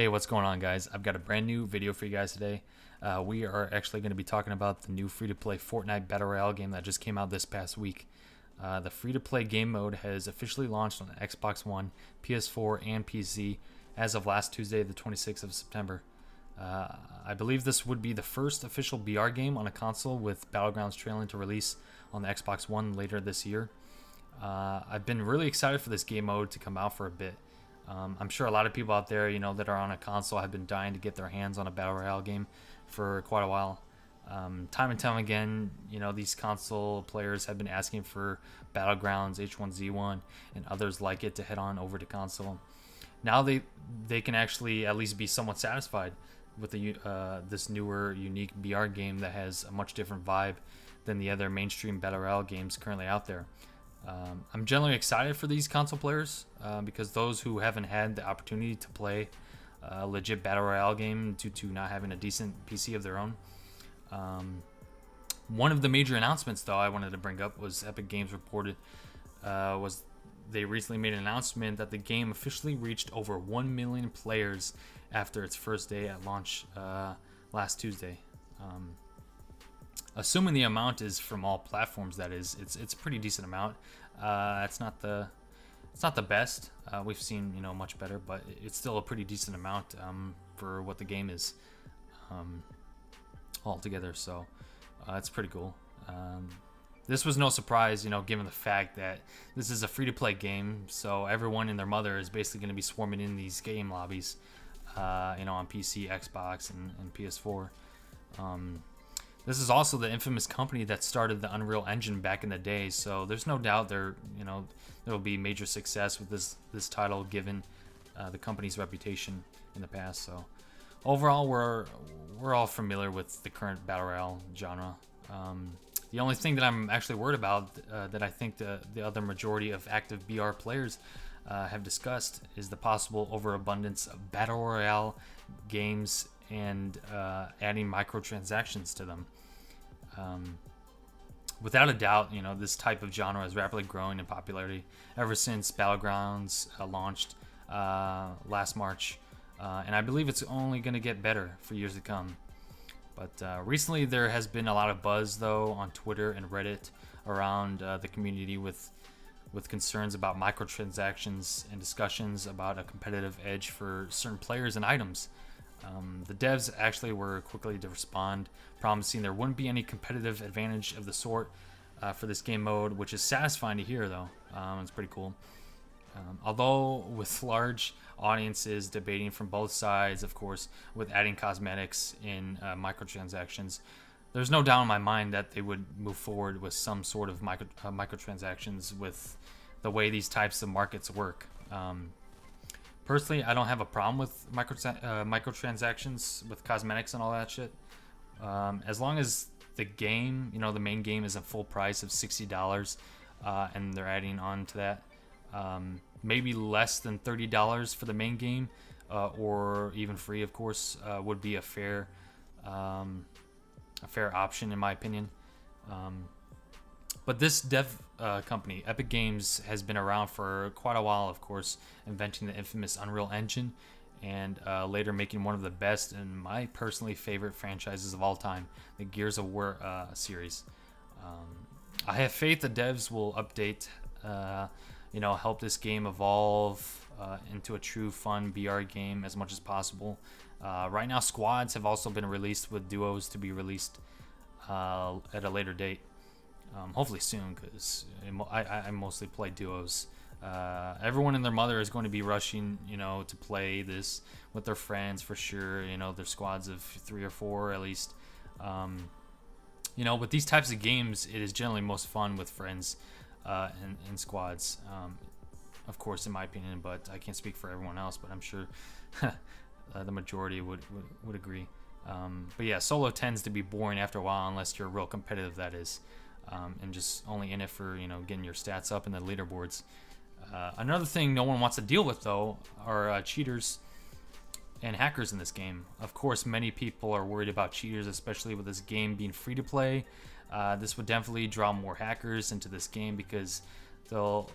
Hey, what's going on, guys? I've got a brand new video for you guys today. We are actually going to be talking about the new free-to-play Fortnite Battle Royale game that just came out this past week. The free-to-play game mode has officially launched on Xbox One, PS4, and PC as of last Tuesday, the 26th of September. I believe this would be the first official BR game on a console, with Battlegrounds trailing to release on the Xbox One later this year. I've been really excited for this game mode to come out for a bit. I'm sure a lot of people out there, that are on a console have been dying to get their hands on a Battle Royale game for quite a while. Time and time again, these console players have been asking for Battlegrounds, H1Z1, and others like it to head on over to console. Now they can actually at least be somewhat satisfied with this newer, unique BR game that has a much different vibe than the other mainstream Battle Royale games currently out there. I'm generally excited for these console players because those who haven't had the opportunity to play a legit Battle Royale game due to not having a decent PC of their own. One of the major announcements, though, I wanted to bring up was Epic Games reported they recently made an announcement that the game officially reached over 1 million players after its first day at launch last Tuesday. Assuming the amount is from all platforms, that is, it's a pretty decent amount. It's not the best. We've seen much better, but it's still a pretty decent amount for what the game is altogether. So it's pretty cool. This was no surprise, given the fact that this is a free-to-play game, so everyone and their mother is basically going to be swarming in these game lobbies, on PC, Xbox, and PS4. This is also the infamous company that started the Unreal Engine back in the day, so there's no doubt there will be major success with this title given the company's reputation in the past. So overall, we're all familiar with the current Battle Royale genre. The only thing that I'm actually worried about, that I think the other majority of active BR players have discussed, is the possible overabundance of Battle Royale games and adding microtransactions to them. Without a doubt, this type of genre is rapidly growing in popularity ever since Battlegrounds launched last March, and I believe it's only going to get better for years to come. But recently there has been a lot of buzz, though, on Twitter and Reddit around the community with concerns about microtransactions and discussions about a competitive edge for certain players and items. The devs actually were quickly to respond, promising there wouldn't be any competitive advantage of the sort for this game mode, which is satisfying to hear, though. It's pretty cool. Although with large audiences debating from both sides, of course, with adding cosmetics in microtransactions, there's no doubt in my mind that they would move forward with some sort of microtransactions with the way these types of markets work. Personally, I don't have a problem with microtransactions with cosmetics and all that shit. As long as the game, the main game is a full price of $60, and they're adding on to that. Maybe less than $30 for the main game, or even free, of course, would be a fair option in my opinion. But this dev company, Epic Games, has been around for quite a while, of course, inventing the infamous Unreal Engine, and later making one of the best and my personally favorite franchises of all time, the Gears of War series. I have faith the devs will update, help this game evolve into a true fun BR game as much as possible. Right now, squads have also been released, with duos to be released at a later date. Hopefully soon, because I mostly play duos. Everyone and their mother is going to be rushing, to play this with their friends for sure. Their squads of 3 or 4 at least. With these types of games, it is generally most fun with friends and squads. Of course, in my opinion, but I can't speak for everyone else. But I'm sure the majority would agree. But yeah, solo tends to be boring after a while, unless you're real competitive, that is. And just only in it for getting your stats up in the leaderboards. Another thing no one wants to deal with, though, are cheaters and hackers in this game. Of course, many people are worried about cheaters, especially with this game being free to play. This would definitely draw more hackers into this game because they'll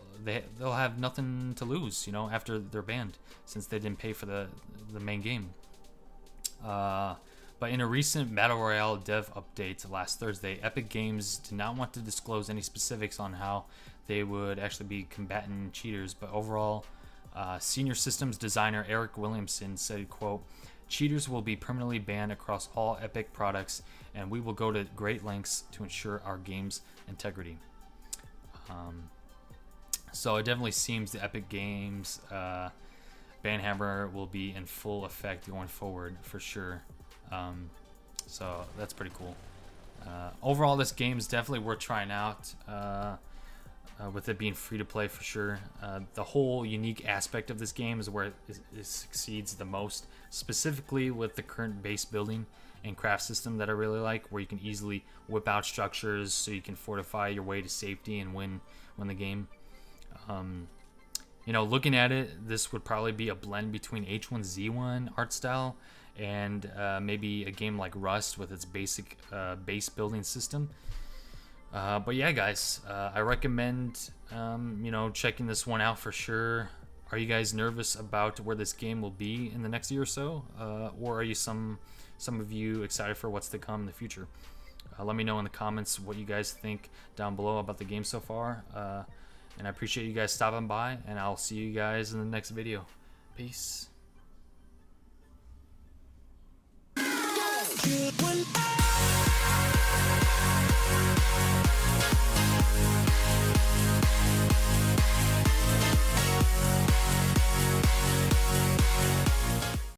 have nothing to lose, you know, after they're banned, since they didn't pay for the main game. But in a recent Battle Royale dev update last Thursday, Epic Games did not want to disclose any specifics on how they would actually be combating cheaters. But overall, senior systems designer Eric Williamson said, quote, "Cheaters will be permanently banned across all Epic products, and we will go to great lengths to ensure our game's integrity." So it definitely seems the Epic Games banhammer will be in full effect going forward for sure. So that's pretty cool. Overall, this game is definitely worth trying out, with it being free to play for sure. The whole unique aspect of this game is where it succeeds the most, specifically with the current base building and craft system that I really like, where you can easily whip out structures so you can fortify your way to safety and win the game. You know, looking at it, this would probably be a blend between H1Z1 art style and maybe a game like Rust with its basic base building system. But yeah, guys, I recommend you know, checking this one out for sure. Are you guys nervous about where this game will be in the next year or so, or are you some of you excited for what's to come in the future? Let me know in the comments what you guys think down below about the game so far. And I appreciate you guys stopping by, and I'll see you guys in the next video. Peace.